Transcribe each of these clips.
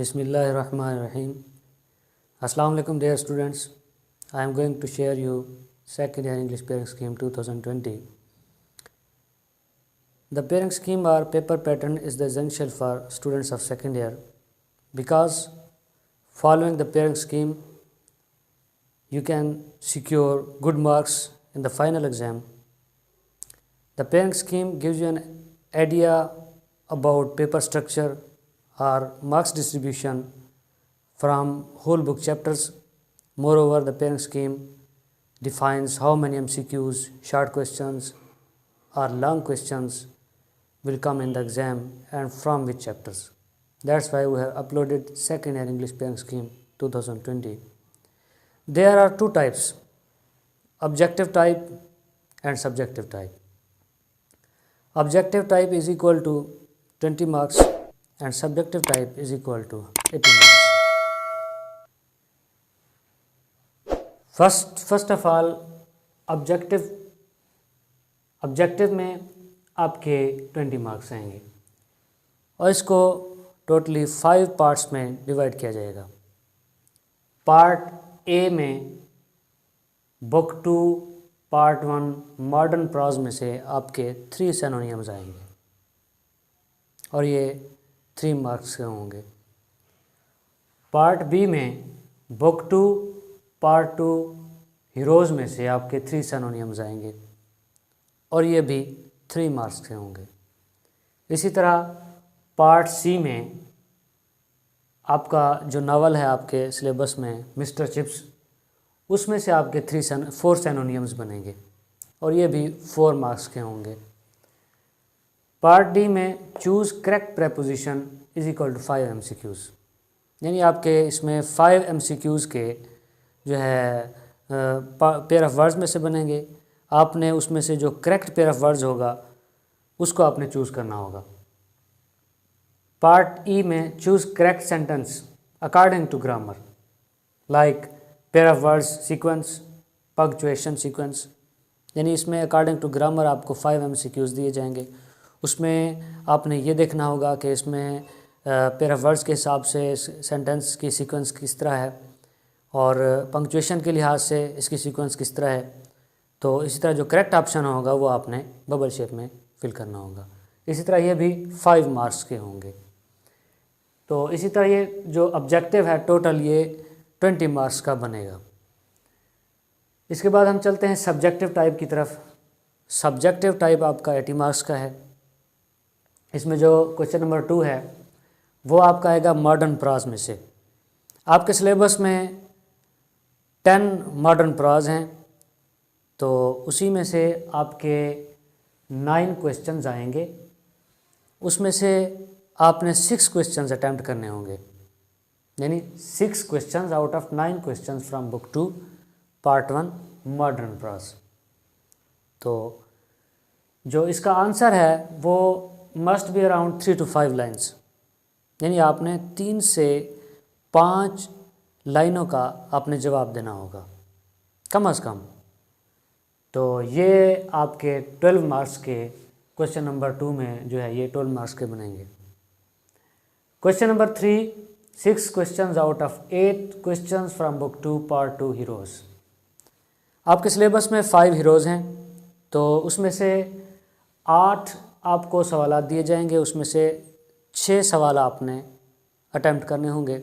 Bismillahirrahmanirrahim. Assalamu alaikum dear students. I am going to share you second year English pairing scheme 2020. The pairing scheme or paper pattern is the essential for students of second year because following the pairing scheme you can secure good marks in the final exam. The pairing scheme gives you an idea about paper structure or marks distribution from whole book chapters. Moreover, the pairing scheme defines how many MCQs, short questions or long questions will come in the exam and from which chapters. That's why we have uploaded second year English pairing scheme 2020. There are two types, objective type and subjective type. Objective type is equal to 20 marks and subjective type is equal to 80 marks. First of all, objective में आपके 20 marks आएंगे और इसको totally 5 parts में divide किया जाएगा. Part A में book 2 part 1 modern pros में से आपके 3 सिनोनिम्स आएंगे और ये 3 मार्क्स के होंगे. पार्ट बी में बुक 2 पार्ट 2 हीरोज़ में से आपके 3 सिनोनिम्स आएंगे और ये भी 3 मार्क्स के होंगे. इसी तरह पार्ट सी में आपका जो नावल है आपके सिलेबस में मिस्टर चिप्स, उसमें से आपके 4 सिनोनिम्स बनेंगे और ये भी 4 मार्क्स के होंगे. पार्ट डी में choose correct preposition is equal to 5 MCQs, यानी आपके इसमें 5 MCQs के जो है पेयर ऑफ वर्ड्स में से बनेंगे. आपने उसमें से जो करेक्ट पेयर ऑफ वर्ड्स होगा उसको आपने चूज़ करना होगा. पार्ट ई में choose correct sentence according to grammar like pair of words sequence, punctuation sequence, यानी इसमें अकॉर्डिंग टू ग्रामर आपको 5 MCQs दिए जाएंगे. उसमें आपने ये देखना होगा कि इसमें पेयर ऑफ वर्ड्स के हिसाब से सेंटेंस की सीक्वेंस किस तरह है और पंक्चुएशन के लिहाज से इसकी सीक्वेंस किस तरह है. तो इसी तरह जो करेक्ट ऑप्शन होगा वो आपने बबल शेप में फिल करना होगा. इसी तरह ये भी 5 मार्क्स के होंगे. तो इसी तरह ये जो ऑब्जेक्टिव है टोटल ये 20 मार्क्स का बनेगा. इसके बाद हम चलते हैं सब्जेक्टिव टाइप की तरफ. सब्जेक्टिव टाइप आपका 80 मार्क्स का है. इसमें जो क्वेश्चन नंबर 2 है वो आपका आएगा मॉडर्न प्रॉज में से. आपके सिलेबस में 10 मॉडर्न प्रॉज हैं तो उसी में से आपके 9 क्वेश्चंस आएंगे. उसमें से आपने 6 क्वेश्चंस अटैम्प्ट करने होंगे, यानी 6 questions out of 9 questions from book 2 part 1 modern pros. तो जो इसका आंसर है वो must be around 3 to 5 lines, यानी आपने 3 से 5 लाइनों का आपने जवाब देना होगा कम अज़ कम. तो ये आपके 12 मार्क्स के क्वेश्चन नंबर 2 में जो है ये 12 मार्क्स के बनेंगे. Question number 3, 6 questions out of 8 questions from book 2 part 2 heroes. आपके सिलेबस में 5 हीरोज़ हैं तो उसमें से 8 आपको सवाल दिए जाएंगे. उसमें से 6 सवाल आपने अटैम्प्ट करने होंगे.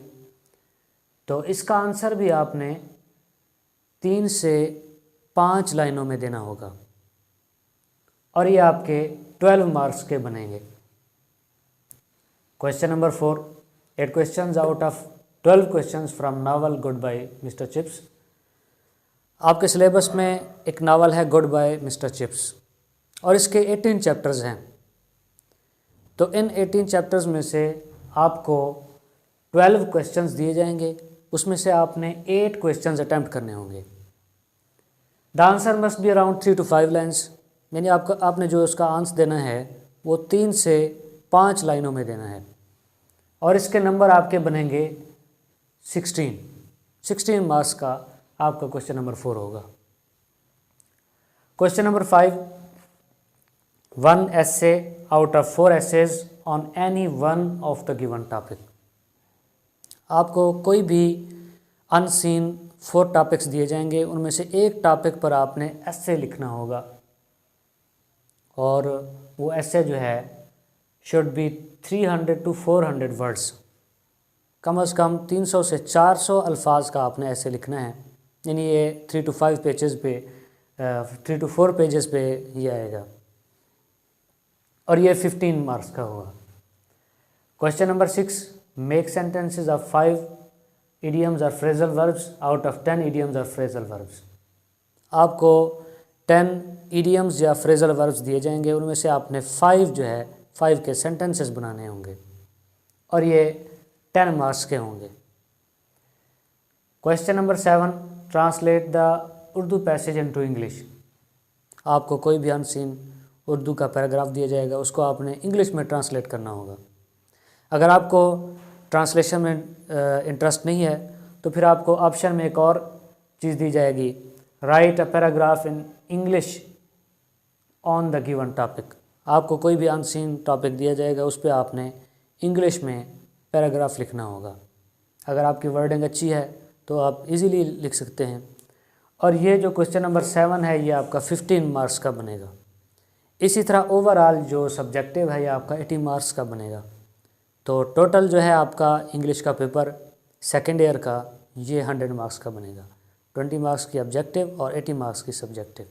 तो इसका आंसर भी आपने 3 से 5 लाइनों में देना होगा और ये आपके 12 मार्क्स के बनेंगे. Question number 4, 8 questions out of 12 questions from novel Goodbye Mr Chips. आपके सिलेबस में एक नावल है गुड बाय मिस्टर चिप्स और इसके 18 चैप्टर्स हैं. तो इन 18 चैप्टर्स में से आपको 12 क्वेश्चंस दिए जाएंगे. उसमें से आपने 8 क्वेश्चंस अटैम्प्ट करने होंगे. The answer must be around 3 to 5 lines, यानी आपने जो उसका आंसर देना है वो 3 से 5 लाइनों में देना है और इसके नंबर आपके बनेंगे 16 मार्क्स का आपका क्वेश्चन नंबर 4 होगा. Question number 5, 1 essay out of 4 essays on any one of the given topic. आपको कोई भी अनसीन 4 टॉपिक्स दिए जाएंगे, उनमें से एक टॉपिक पर आपने एस्से लिखना होगा और वो एस्से जो है शुड बी 300 to 400 वर्ड्स, कम से कम 300 से 400 अल्फाज का आपने ऐसे लिखना है। यानी ये 3 to 5 पेजेस पे 3 to 4 पेजेस पे ये आएगा और ये 15 मार्क्स का होगा। Question number 6, make sentences of 5 idioms और phrasal verbs out of 10 idioms और फ्रेजल वर्ब्स। आपको 10 idioms या फ्रेजल वर्ब्स दिए जाएंगे, उनमें से आपने 5 जो है 5 के सेंटेंसेस बनाने होंगे और ये 10 मार्क्स के होंगे। Question number 7, translate the Urdu passage into English. आपको कोई भी अनसीन उर्दू का पैराग्राफ दिया जाएगा, उसको आपने इंग्लिश में ट्रांसलेट करना होगा। अगर आपको ट्रांसलेशन में इंटरेस्ट नहीं है तो फिर आपको ऑप्शन में एक और चीज़ दी जाएगी, right a paragraph in English on the given topic. आपको कोई भी अनसीन टॉपिक दिया जाएगा, उस पर आपने इंग्लिश में पैराग्राफ लिखना होगा। अगर आपकी वर्डिंग अच्छी है तो आप इजीली लिख सकते हैं। और ये जो क्वेश्चन नंबर 7 है ये आपका 15 मार्क्स का बनेगा। इसी तरह ओवरऑल जो सब्जेक्टिव है ये आपका 80 मार्क्स का बनेगा। तो टोटल जो है आपका इंग्लिश का पेपर सेकेंड ईयर का ये 100 मार्क्स का बनेगा। 20 मार्क्स की ऑब्जेक्टिव और 80 मार्क्स की सब्जेक्टिव।